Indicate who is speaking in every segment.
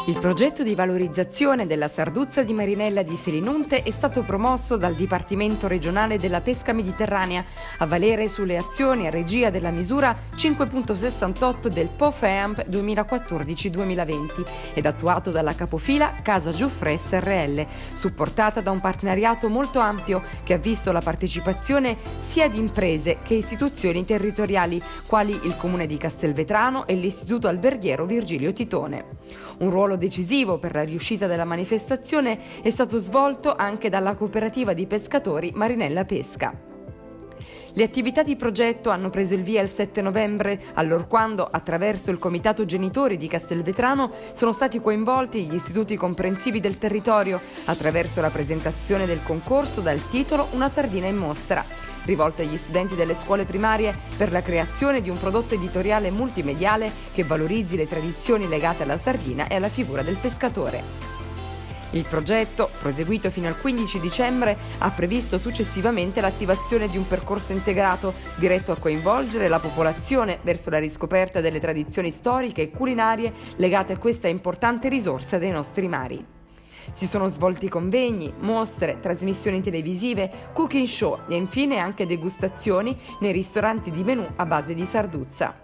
Speaker 1: Il progetto di valorizzazione della sarduzza di Marinella di Selinunte è stato promosso dal Dipartimento regionale della pesca mediterranea a valere sulle azioni a regia della misura 5.68 del POFEAMP 2014-2020 ed attuato dalla capofila Casa Giuffre SRL, supportata da un partenariato molto ampio che ha visto la partecipazione sia di imprese che istituzioni territoriali, quali il Comune di Castelvetrano e l'Istituto Alberghiero Virgilio Titone. Un ruolo decisivo per la riuscita della manifestazione è stato svolto anche dalla cooperativa di pescatori Marinella Pesca. Le attività di progetto hanno preso il via il 7 novembre, allorquando, attraverso il Comitato Genitori di Castelvetrano, sono stati coinvolti gli istituti comprensivi del territorio, attraverso la presentazione del concorso dal titolo Una sardina in mostra, rivolto agli studenti delle scuole primarie per la creazione di un prodotto editoriale multimediale che valorizzi le tradizioni legate alla sardina e alla figura del pescatore. Il progetto, proseguito fino al 15 dicembre, ha previsto successivamente l'attivazione di un percorso integrato diretto a coinvolgere la popolazione verso la riscoperta delle tradizioni storiche e culinarie legate a questa importante risorsa dei nostri mari. Si sono svolti convegni, mostre, trasmissioni televisive, cooking show e infine anche degustazioni nei ristoranti di menù a base di sarduzza.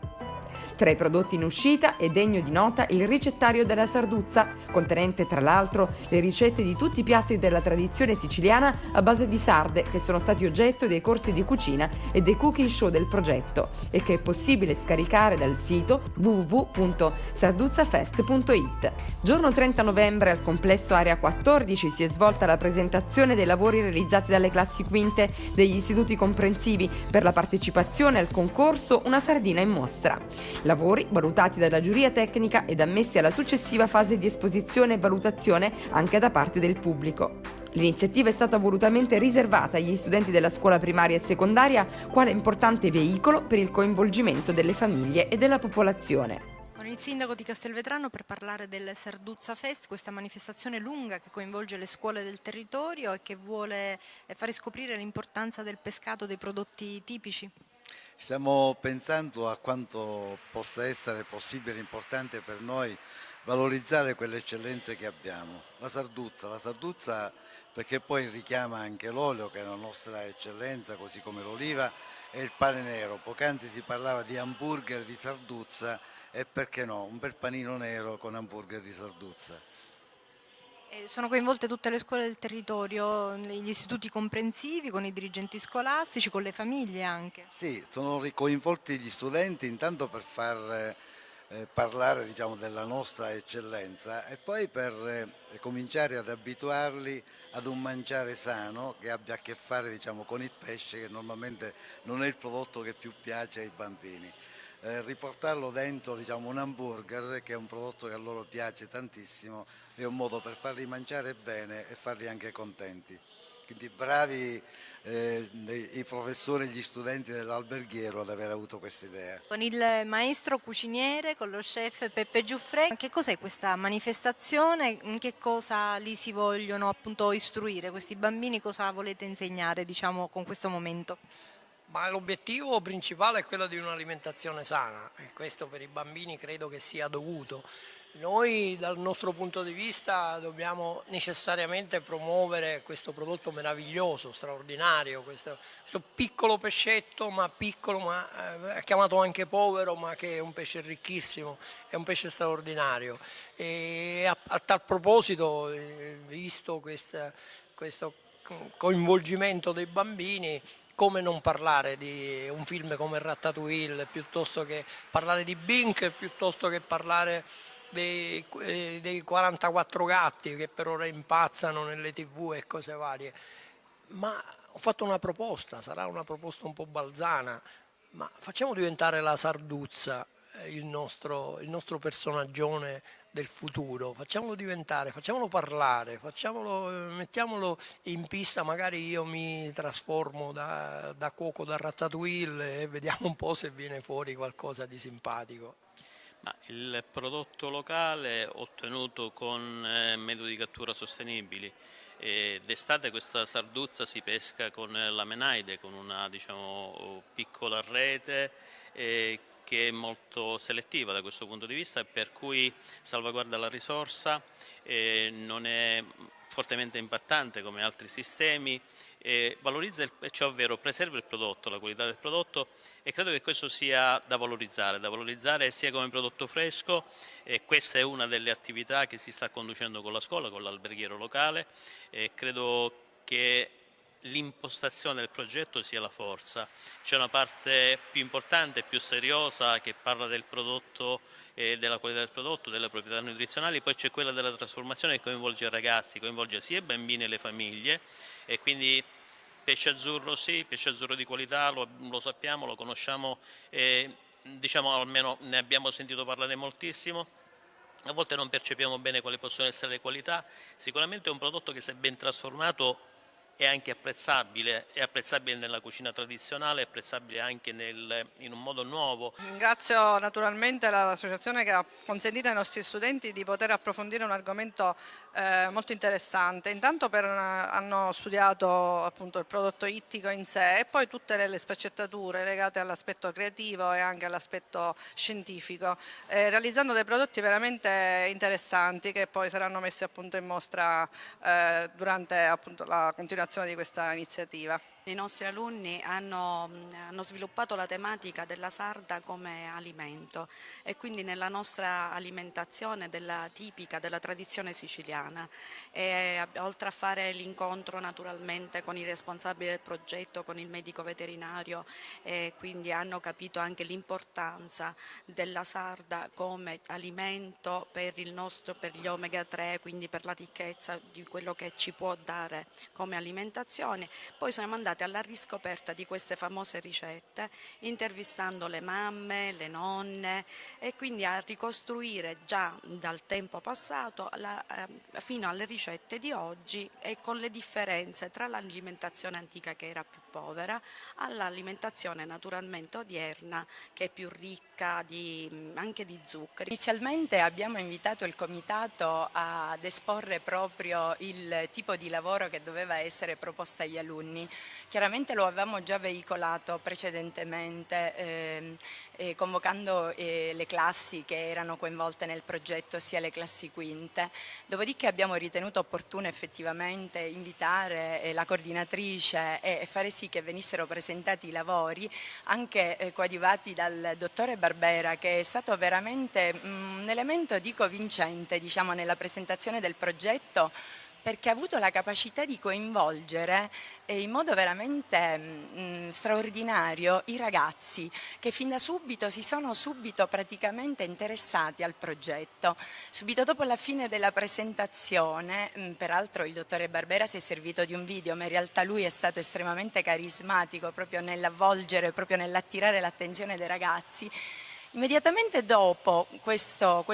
Speaker 1: Tra i prodotti in uscita è degno di nota il ricettario della sarduzza, contenente tra l'altro le ricette di tutti i piatti della tradizione siciliana a base di sarde che sono stati oggetto dei corsi di cucina e dei cooking show del progetto e che è possibile scaricare dal sito www.sarduzzafest.it. Giorno 30 novembre al complesso Area 14 si è svolta la presentazione dei lavori realizzati dalle classi quinte degli istituti comprensivi per la partecipazione al concorso Una sardina in mostra. Lavori valutati dalla giuria tecnica ed ammessi alla successiva fase di esposizione e valutazione anche da parte del pubblico. L'iniziativa è stata volutamente riservata agli studenti della scuola primaria e secondaria quale importante veicolo per il coinvolgimento delle famiglie e della popolazione.
Speaker 2: Con il sindaco di Castelvetrano per parlare del Sarduzza Fest, questa manifestazione lunga che coinvolge le scuole del territorio e che vuole fare scoprire l'importanza del pescato, dei prodotti tipici.
Speaker 3: Stiamo pensando a quanto possa essere possibile e importante per noi valorizzare quelle eccellenze che abbiamo. La Sarduzza perché poi richiama anche l'olio che è la nostra eccellenza, così come l'oliva e il pane nero. Poc'anzi si parlava di hamburger di Sarduzza e perché no, un bel panino nero con hamburger di Sarduzza.
Speaker 2: Sono coinvolte tutte le scuole del territorio, gli istituti comprensivi, con i dirigenti scolastici, con le famiglie anche.
Speaker 3: Sì, sono coinvolti gli studenti intanto per far parlare della nostra eccellenza e poi per cominciare ad abituarli ad un mangiare sano che abbia a che fare con il pesce che normalmente non è il prodotto che più piace ai bambini. Riportarlo dentro un hamburger che è un prodotto che a loro piace tantissimo è un modo per farli mangiare bene e farli anche contenti. Quindi bravi i professori e gli studenti dell'Alberghiero ad aver avuto questa idea.
Speaker 2: Con il maestro cuciniere, con lo chef Peppe Giuffre, che cos'è questa manifestazione? In che cosa li si vogliono appunto istruire? Questi bambini cosa volete insegnare con questo momento?
Speaker 4: Ma l'obiettivo principale è quello di un'alimentazione sana e questo per i bambini credo che sia dovuto. Noi dal nostro punto di vista dobbiamo necessariamente promuovere questo prodotto meraviglioso, straordinario, questo piccolo pescetto, ma piccolo, ma chiamato anche povero, ma che è un pesce ricchissimo, è un pesce straordinario. E a tal proposito, visto questo coinvolgimento dei bambini, come non parlare di un film come Ratatouille, piuttosto che parlare di Bink, piuttosto che parlare dei 44 gatti che per ora impazzano nelle TV e cose varie. Ma ho fatto una proposta, sarà una proposta un po' balzana, ma facciamo diventare la Sarduzza il nostro personaggione del futuro, facciamolo diventare, facciamolo parlare, mettiamolo in pista, magari io mi trasformo da cuoco da Ratatouille e vediamo un po' se viene fuori qualcosa di simpatico.
Speaker 5: Ma il prodotto locale ottenuto con metodi di cattura sostenibili. D'estate questa sarduzza si pesca con la menaide, con una piccola rete che è molto selettiva da questo punto di vista, per cui salvaguarda la risorsa, non è fortemente impattante come altri sistemi, valorizza cioè ovvero preserva il prodotto, la qualità del prodotto, e credo che questo sia da valorizzare sia come prodotto fresco, e questa è una delle attività che si sta conducendo con la scuola, con l'alberghiero locale, e credo che l'impostazione del progetto sia la forza. C'è una parte più importante, più seriosa, che parla del prodotto, della qualità del prodotto, delle proprietà nutrizionali, poi c'è quella della trasformazione che coinvolge i ragazzi, coinvolge sia i bambini e le famiglie, e quindi pesce azzurro sì, pesce azzurro di qualità, lo sappiamo, lo conosciamo, diciamo almeno ne abbiamo sentito parlare moltissimo. A volte non percepiamo bene quali possono essere le qualità. Sicuramente è un prodotto che, se ben trasformato, è anche apprezzabile, è apprezzabile nella cucina tradizionale, è apprezzabile anche in un modo nuovo.
Speaker 6: Ringrazio naturalmente l'associazione che ha consentito ai nostri studenti di poter approfondire un argomento molto interessante. Intanto hanno studiato appunto il prodotto ittico in sé, e poi tutte le sfaccettature legate all'aspetto creativo e anche all'aspetto scientifico, realizzando dei prodotti veramente interessanti che poi saranno messi appunto in mostra durante appunto la continuazione di questa iniziativa.
Speaker 7: I nostri alunni hanno sviluppato la tematica della sarda come alimento, e quindi nella nostra alimentazione tipica della tradizione siciliana, e oltre a fare l'incontro naturalmente con i responsabili del progetto, con il medico veterinario, e quindi hanno capito anche l'importanza della sarda come alimento per gli omega 3, quindi per la ricchezza di quello che ci può dare come alimentazione. Poi siamo andati alla riscoperta di queste famose ricette, intervistando le mamme, le nonne, e quindi a ricostruire già dal tempo passato fino alle ricette di oggi, e con le differenze tra l'alimentazione antica, che era più povera, all'alimentazione naturalmente odierna, che è più ricca anche di zuccheri.
Speaker 8: Inizialmente abbiamo invitato il comitato ad esporre proprio il tipo di lavoro che doveva essere proposto agli alunni. Chiaramente lo avevamo già veicolato precedentemente, convocando le classi che erano coinvolte nel progetto, sia le classi quinte. Dopodiché abbiamo ritenuto opportuno effettivamente invitare la coordinatrice e fare sì che venissero presentati i lavori, anche coadiuvati dal dottore Barbera, che è stato veramente un elemento, dico, vincente, diciamo, nella presentazione del progetto, perché ha avuto la capacità di coinvolgere in modo veramente straordinario i ragazzi, che fin da subito si sono praticamente interessati al progetto. Subito dopo la fine della presentazione, peraltro il dottore Barbera si è servito di un video, ma in realtà lui è stato estremamente carismatico proprio nell'avvolgere, proprio nell'attirare l'attenzione dei ragazzi. Immediatamente dopo questo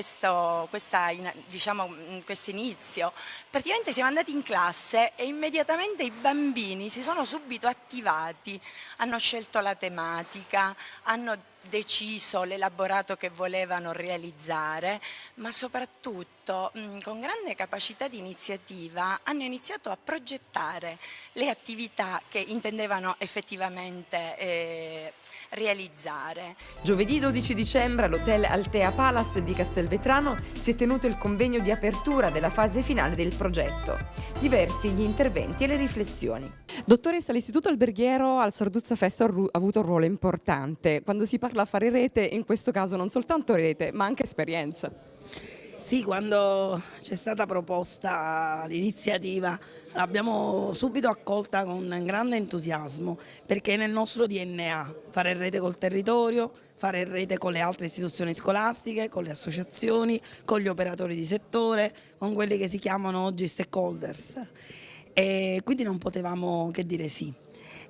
Speaker 8: inizio, praticamente siamo andati in classe e immediatamente i bambini si sono subito attivati, hanno scelto la tematica, hanno deciso l'elaborato che volevano realizzare, ma soprattutto con grande capacità di iniziativa hanno iniziato a progettare le attività che intendevano effettivamente realizzare.
Speaker 1: Giovedì 12 dicembre all'Hotel Altea Palace di Castelvetrano si è tenuto il convegno di apertura della fase finale del progetto. Diversi gli interventi e le riflessioni.
Speaker 9: Dottoressa, l'Istituto Alberghiero al Sarduzza Fest ha avuto un ruolo importante. Quando si parla a fare rete, in questo caso non soltanto rete, ma anche esperienza.
Speaker 10: Sì, quando c'è stata proposta l'iniziativa l'abbiamo subito accolta con grande entusiasmo, perché è nel nostro DNA fare rete col territorio, fare rete con le altre istituzioni scolastiche, con le associazioni, con gli operatori di settore, con quelli che si chiamano oggi stakeholders. E quindi non potevamo che dire sì.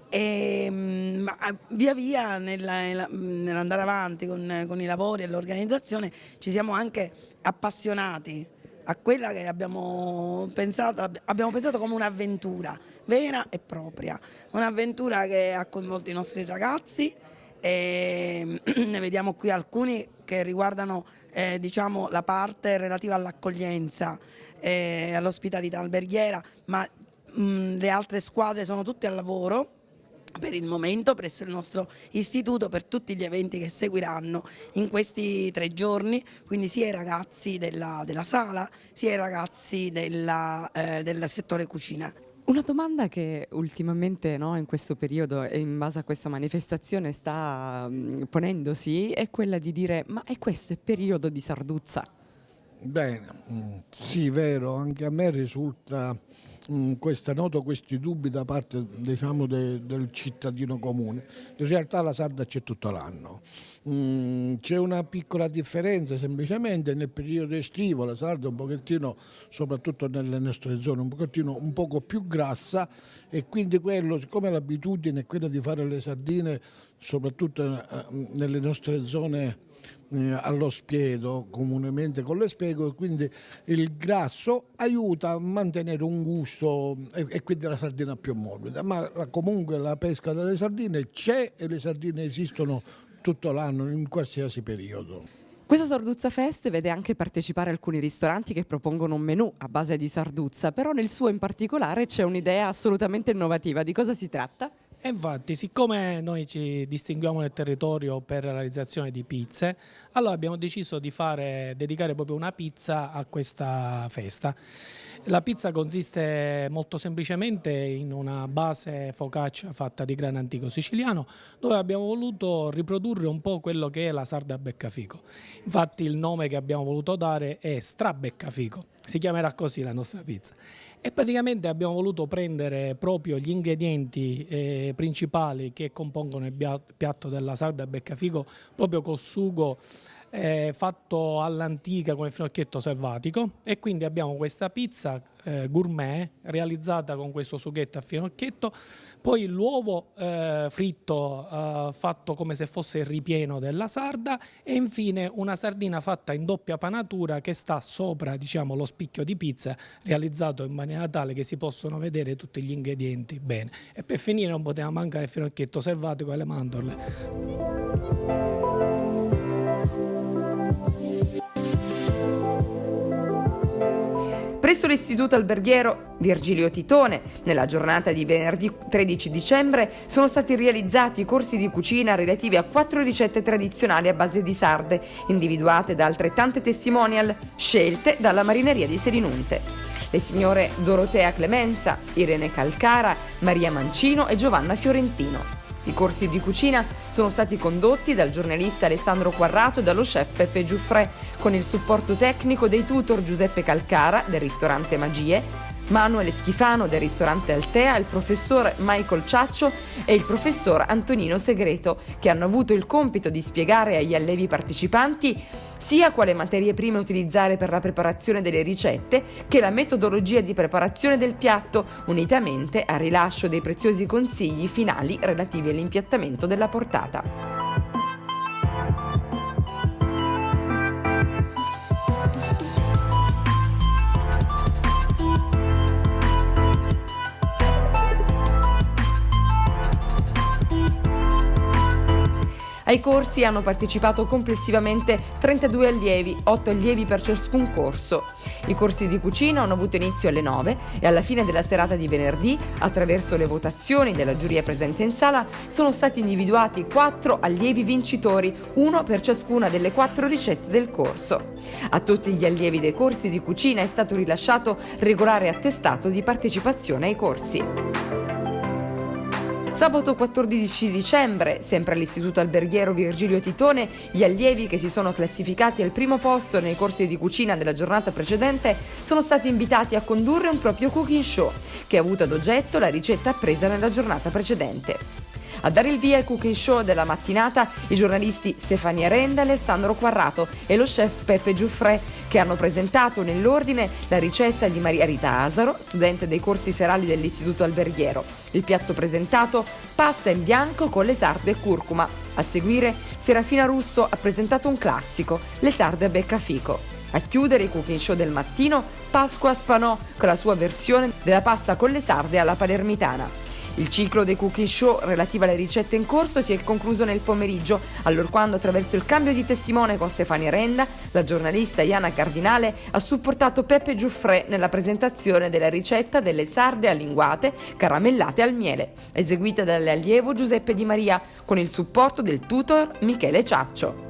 Speaker 10: Ma via via nell'andare avanti con i lavori e l'organizzazione ci siamo anche appassionati a quella che abbiamo pensato come un'avventura vera e propria, un'avventura che ha coinvolto i nostri ragazzi, e ne vediamo qui alcuni che riguardano diciamo, la parte relativa all'accoglienza, all'ospitalità alberghiera, ma le altre squadre sono tutte al lavoro. per il momento presso il nostro istituto per tutti gli eventi che seguiranno in questi 3 giorni, quindi sia i ragazzi della sala sia i ragazzi del settore cucina.
Speaker 9: Una domanda che ultimamente, no, in questo periodo e in base a questa manifestazione sta ponendosi è quella di dire: ma è questo il periodo di Sarduzza?
Speaker 11: Bene, sì, vero, anche a me risulta noto questi dubbi da parte, diciamo, del cittadino comune. In realtà la sarda c'è tutto l'anno. C'è una piccola differenza, semplicemente nel periodo estivo la sarda è un pochettino, soprattutto nelle nostre zone, un poco più grassa, e quindi quello, siccome l'abitudine è quella di fare le sardine soprattutto nelle nostre zone allo spiedo, comunemente con le spiego, quindi il grasso aiuta a mantenere un gusto e quindi la sardina più morbida, ma comunque la pesca delle sardine c'è e le sardine esistono tutto l'anno in qualsiasi periodo.
Speaker 9: Questo Sarduzza Fest vede anche partecipare alcuni ristoranti che propongono un menù a base di sarduzza, però nel suo in particolare c'è un'idea assolutamente innovativa. Di cosa si tratta?
Speaker 12: E infatti, siccome noi ci distinguiamo nel territorio per la realizzazione di pizze, allora abbiamo deciso di dedicare proprio una pizza a questa festa. La pizza consiste molto semplicemente in una base focaccia fatta di grano antico siciliano, dove abbiamo voluto riprodurre un po' quello che è la sarda a beccafico. Infatti il nome che abbiamo voluto dare è Strabeccafico, si chiamerà così la nostra pizza. E praticamente abbiamo voluto prendere proprio gli ingredienti principali che compongono il piatto della sarda a beccafico, proprio col sugo fatto all'antica con il finocchietto selvatico, e quindi abbiamo questa pizza gourmet realizzata con questo sughetto a finocchietto, poi l'uovo fritto fatto come se fosse il ripieno della sarda, e infine una sardina fatta in doppia panatura che sta sopra, diciamo, lo spicchio di pizza, realizzato in maniera tale che si possono vedere tutti gli ingredienti bene. E per finire non poteva mancare il finocchietto selvatico e le mandorle.
Speaker 1: Presso l'Istituto Alberghiero Virgilio Titone, nella giornata di venerdì 13 dicembre, sono stati realizzati corsi di cucina relativi a 4 ricette tradizionali a base di sarde, individuate da altrettante testimonial scelte dalla marineria di Selinunte. Le signore Dorotea Clemenza, Irene Calcara, Maria Mancino e Giovanna Fiorentino. I corsi di cucina sono stati condotti dal giornalista Alessandro Quarrato e dallo chef Peppe Giuffre, con il supporto tecnico dei tutor Giuseppe Calcara del ristorante Magie, Manuele Schifano del ristorante Altea, il professor Michael Ciaccio e il professor Antonino Segreto, che hanno avuto il compito di spiegare agli allievi partecipanti sia quale materie prime utilizzare per la preparazione delle ricette che la metodologia di preparazione del piatto, unitamente al rilascio dei preziosi consigli finali relativi all'impiattamento della portata. Ai corsi hanno partecipato complessivamente 32 allievi, 8 allievi per ciascun corso. I corsi di cucina hanno avuto inizio alle 9 e alla fine della serata di venerdì, attraverso le votazioni della giuria presente in sala, sono stati individuati 4 allievi vincitori, uno per ciascuna delle 4 ricette del corso. A tutti gli allievi dei corsi di cucina è stato rilasciato regolare attestato di partecipazione ai corsi. Sabato 14 dicembre, sempre all'Istituto Alberghiero Virgilio Titone, gli allievi che si sono classificati al primo posto nei corsi di cucina della giornata precedente sono stati invitati a condurre un proprio cooking show, che ha avuto ad oggetto la ricetta appresa nella giornata precedente. A dare il via al cooking show della mattinata i giornalisti Stefania Renda e Alessandro Quarrato e lo chef Peppe Giuffre, che hanno presentato nell'ordine la ricetta di Maria Rita Asaro, studente dei corsi serali dell'Istituto Alberghiero. Il piatto presentato: pasta in bianco con le sarde e curcuma. A seguire Serafina Russo ha presentato un classico, le sarde a beccafico. A chiudere il cooking show del mattino, Pasqua Spanò con la sua versione della pasta con le sarde alla palermitana. Il ciclo dei cooking show relativo alle ricette in corso si è concluso nel pomeriggio, allorquando attraverso il cambio di testimone con Stefania Renda, la giornalista Iana Cardinale ha supportato Peppe Giuffrè nella presentazione della ricetta delle sarde allinguate caramellate al miele, eseguita dall'allievo Giuseppe Di Maria con il supporto del tutor Michele Ciaccio.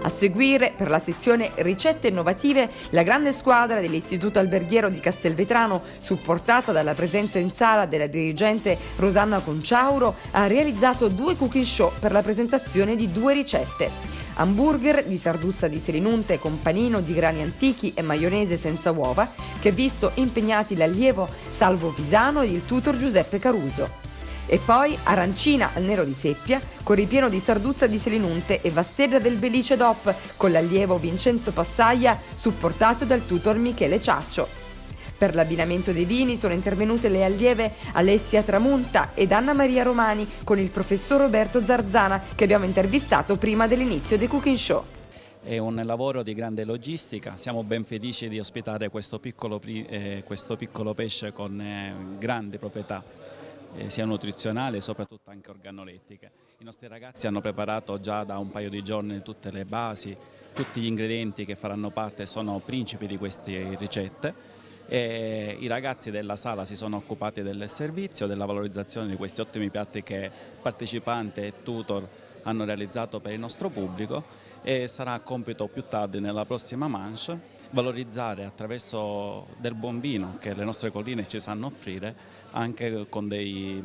Speaker 1: A seguire, per la sezione Ricette innovative, la grande squadra dell'Istituto Alberghiero di Castelvetrano, supportata dalla presenza in sala della dirigente Rosanna Conciauro, ha realizzato 2 cooking show per la presentazione di 2 ricette. Hamburger di sarduzza di Selinunte con panino di grani antichi e maionese senza uova, che ha visto impegnati l'allievo Salvo Pisano e il tutor Giuseppe Caruso. E poi arancina al nero di seppia con ripieno di sarduzza di Selinunte e vastedra del Belice DOP con l'allievo Vincenzo Passaglia supportato dal tutor Michele Ciaccio. Per l'abbinamento dei vini sono intervenute le allieve Alessia Tramunta ed Anna Maria Romani con il professor Roberto Zarzana che abbiamo intervistato prima dell'inizio dei cooking show.
Speaker 13: È un lavoro di grande logistica, siamo ben felici di ospitare questo piccolo pesce con grandi proprietà sia nutrizionali e soprattutto anche organolettiche. I nostri ragazzi hanno preparato già da un paio di giorni tutte le basi, tutti gli ingredienti che faranno parte, sono principi di queste ricette. E i ragazzi della sala si sono occupati del servizio, della valorizzazione di questi ottimi piatti che partecipanti e tutor hanno realizzato per il nostro pubblico, e sarà compito più tardi nella prossima manche valorizzare attraverso del buon vino che le nostre colline ci sanno offrire, anche con dei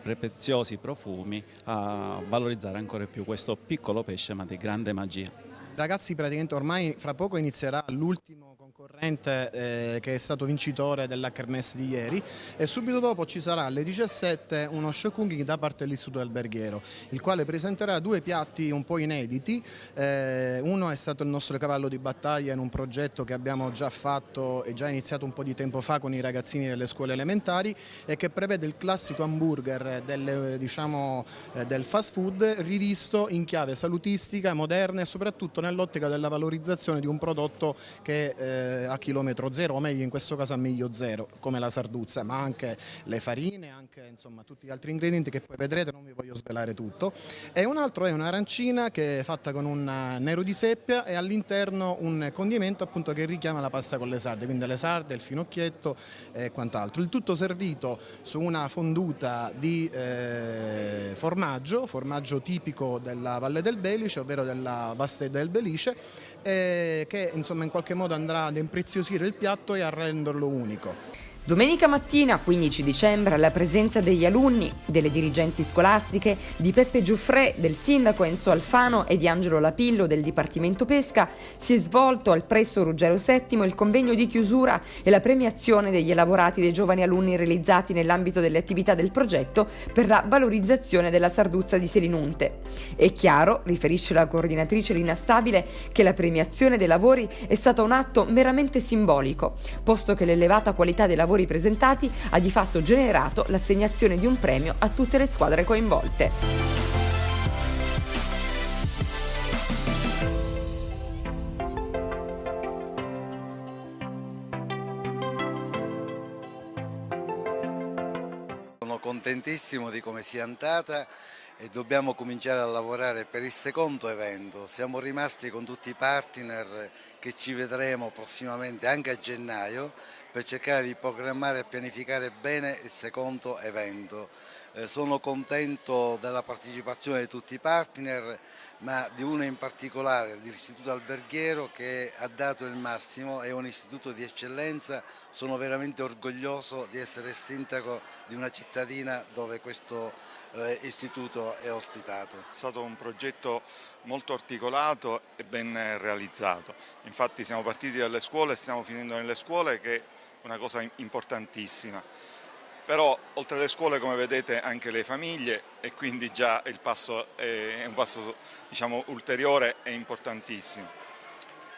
Speaker 13: preziosi profumi, a valorizzare ancora più questo piccolo pesce ma di grande magia.
Speaker 14: Ragazzi, praticamente ormai fra poco inizierà l'ultimo concorrente che è stato vincitore della kermesse di ieri, e subito dopo ci sarà alle 17 uno show cooking da parte dell'Istituto Alberghiero, il quale presenterà 2 piatti un po' inediti. Uno è stato il nostro cavallo di battaglia in un progetto che abbiamo già fatto e già iniziato un po' di tempo fa con i ragazzini delle scuole elementari, e che prevede il classico hamburger del fast food rivisto in chiave salutistica, moderna e soprattutto nell'ottica della valorizzazione di un prodotto che a chilometro zero, o meglio in questo caso a miglio zero, come la sarduzza, ma anche le farine, anche insomma tutti gli altri ingredienti che poi vedrete, non vi voglio svelare tutto. E un altro è un'arancina che è fatta con un nero di seppia e all'interno un condimento appunto che richiama la pasta con le sarde, quindi le sarde, il finocchietto e quant'altro. Il tutto servito su una fonduta di formaggio tipico della Valle del Belice, ovvero della vastedda del Belice, che insomma in qualche modo andrà ad impreziosire il piatto e a renderlo unico.
Speaker 1: Domenica mattina, 15 dicembre, alla presenza degli alunni, delle dirigenti scolastiche, di Peppe Giuffrè, del sindaco Enzo Alfano e di Angelo Lapillo del Dipartimento Pesca, si è svolto al Presso Ruggero VII il convegno di chiusura e la premiazione degli elaborati dei giovani alunni realizzati nell'ambito delle attività del progetto per la valorizzazione della sarduzza di Selinunte. È chiaro, riferisce la coordinatrice Lina Stabile, che la premiazione dei lavori è stata un atto meramente simbolico, posto che l'elevata qualità dei lavori presentati ha di fatto generato l'assegnazione di un premio a tutte le squadre coinvolte.
Speaker 3: Sono contentissimo di come sia andata e dobbiamo cominciare a lavorare per il secondo evento. Siamo rimasti con tutti i partner che ci vedremo prossimamente anche a gennaio per cercare di programmare e pianificare bene il secondo evento. Sono contento della partecipazione di tutti i partner, ma di uno in particolare, dell'Istituto Alberghiero, che ha dato il massimo, è un istituto di eccellenza. Sono veramente orgoglioso di essere sindaco di una cittadina dove questo istituto è ospitato.
Speaker 15: È stato un progetto molto articolato e ben realizzato. Infatti siamo partiti dalle scuole e stiamo finendo nelle scuole, che è una cosa importantissima. Però oltre alle scuole, come vedete, anche le famiglie, e quindi già il passo è un passo ulteriore e importantissimo.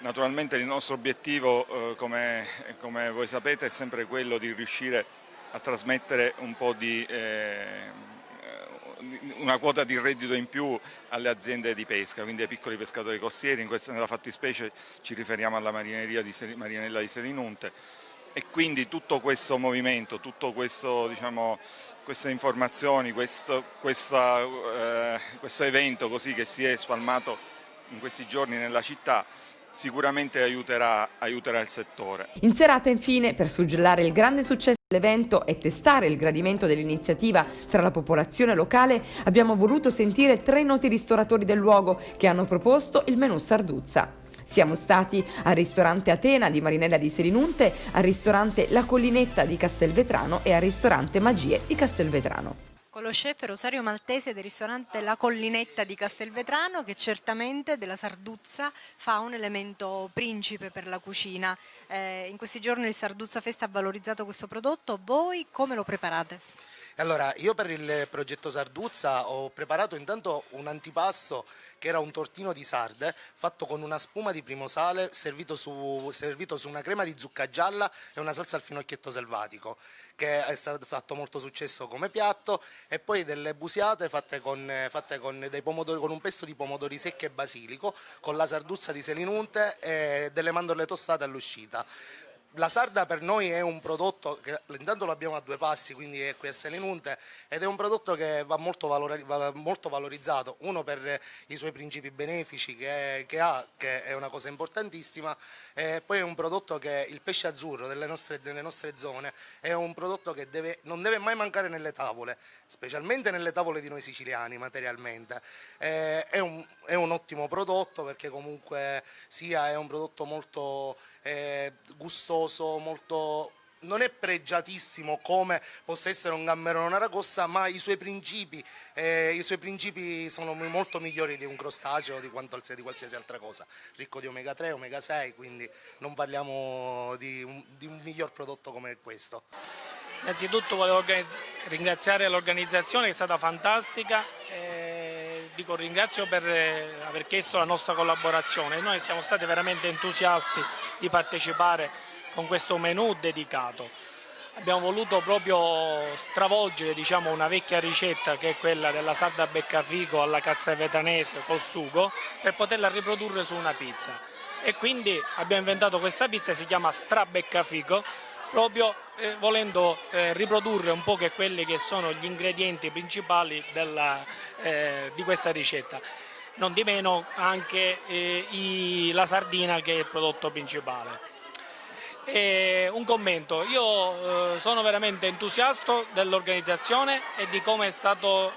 Speaker 15: Naturalmente il nostro obiettivo, come voi sapete, è sempre quello di riuscire a trasmettere un po' una quota di reddito in più alle aziende di pesca, quindi ai piccoli pescatori costieri. Nella fattispecie ci riferiamo alla Marinella di Selinunte, e quindi tutto questo movimento, tutto questo, diciamo, queste informazioni, questo evento così che si è spalmato in questi giorni nella città sicuramente aiuterà il settore.
Speaker 1: In serata, infine, per suggellare il grande successo dell'evento e testare il gradimento dell'iniziativa tra la popolazione locale, abbiamo voluto sentire 3 noti ristoratori del luogo che hanno proposto il menù Sarduzza. Siamo stati al ristorante Atena di Marinella di Selinunte, al ristorante La Collinetta di Castelvetrano e al ristorante Magie di Castelvetrano.
Speaker 2: Con lo chef Rosario Maltese del ristorante La Collinetta di Castelvetrano, che certamente della Sarduzza fa un elemento principe per la cucina. In questi giorni il Sarduzza Fest ha valorizzato questo prodotto, voi come lo preparate?
Speaker 16: Allora, io per il progetto Sarduzza ho preparato intanto un antipasto che era un tortino di sarde fatto con una spuma di primosale servito su una crema di zucca gialla e una salsa al finocchietto selvatico, che è stato fatto molto successo come piatto, e poi delle busiate fatte con dei pomodori, con un pesto di pomodori secchi e basilico, con la Sarduzza di Selinunte e delle mandorle tostate all'uscita. La sarda per noi è un prodotto che intanto lo abbiamo a 2 passi, quindi è qui a Selinunte, ed è un prodotto che va molto valorizzato, uno per i suoi principi benefici che è una cosa importantissima, e poi è un prodotto che il pesce azzurro delle nostre zone è un prodotto che non deve mai mancare nelle tavole, specialmente nelle tavole di noi siciliani materialmente. È un ottimo prodotto perché comunque è un prodotto molto gustoso, non è pregiatissimo come possa essere un gamberone o una ragosta, ma i suoi principi sono molto migliori di un crostaceo, di qualsiasi altra cosa, ricco di omega 3, omega 6, quindi non parliamo di un miglior prodotto come questo.
Speaker 12: Innanzitutto volevo ringraziare l'organizzazione che è stata fantastica, ringrazio per aver chiesto la nostra collaborazione. Noi siamo stati veramente entusiasti di partecipare con questo menù dedicato. Abbiamo voluto proprio stravolgere, diciamo, una vecchia ricetta che è quella della sarda beccafico alla castelvetranese col sugo, per poterla riprodurre su una pizza, e quindi abbiamo inventato questa pizza che si chiama strabeccafico, proprio volendo riprodurre un po' quelli che sono gli ingredienti principali di questa ricetta. Non di meno anche la sardina, che è il prodotto principale. Un commento: io sono veramente entusiasta dell'organizzazione e di come è stato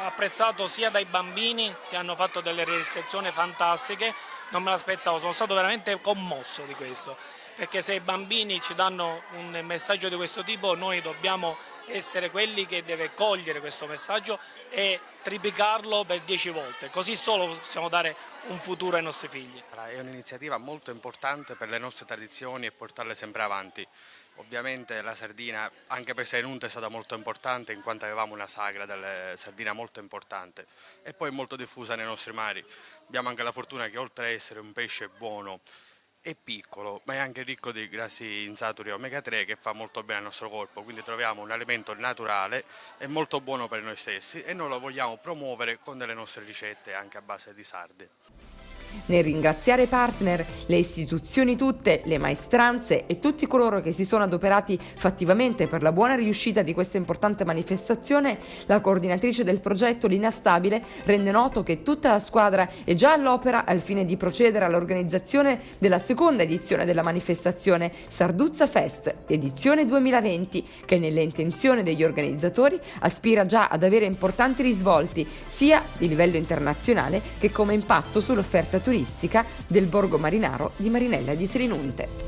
Speaker 12: apprezzato sia dai bambini, che hanno fatto delle realizzazioni fantastiche, non me l'aspettavo, sono stato veramente commosso di questo, perché se i bambini ci danno un messaggio di questo tipo, noi dobbiamo essere quelli che deve cogliere questo messaggio e triplicarlo per 10 volte, così solo possiamo dare un futuro ai nostri figli.
Speaker 17: È un'iniziativa molto importante per le nostre tradizioni e portarle sempre avanti. Ovviamente la sardina anche per Selinunte è stata molto importante, in quanto avevamo una sagra della sardina molto importante e poi molto diffusa nei nostri mari. Abbiamo anche la fortuna che, oltre a essere un pesce buono, è piccolo, ma è anche ricco di grassi insaturi omega 3 che fa molto bene al nostro corpo, quindi troviamo un alimento naturale e molto buono per noi stessi, e noi lo vogliamo promuovere con delle nostre ricette anche a base di sarde.
Speaker 1: Nel ringraziare i partner, le istituzioni tutte, le maestranze e tutti coloro che si sono adoperati fattivamente per la buona riuscita di questa importante manifestazione, la coordinatrice del progetto Lina Stabile rende noto che tutta la squadra è già all'opera al fine di procedere all'organizzazione della seconda edizione della manifestazione Sarduzza Fest, edizione 2020, che nelle intenzioni degli organizzatori aspira già ad avere importanti risvolti sia di livello internazionale che come impatto sull'offerta turistica del borgo marinaro di Marinella di Selinunte.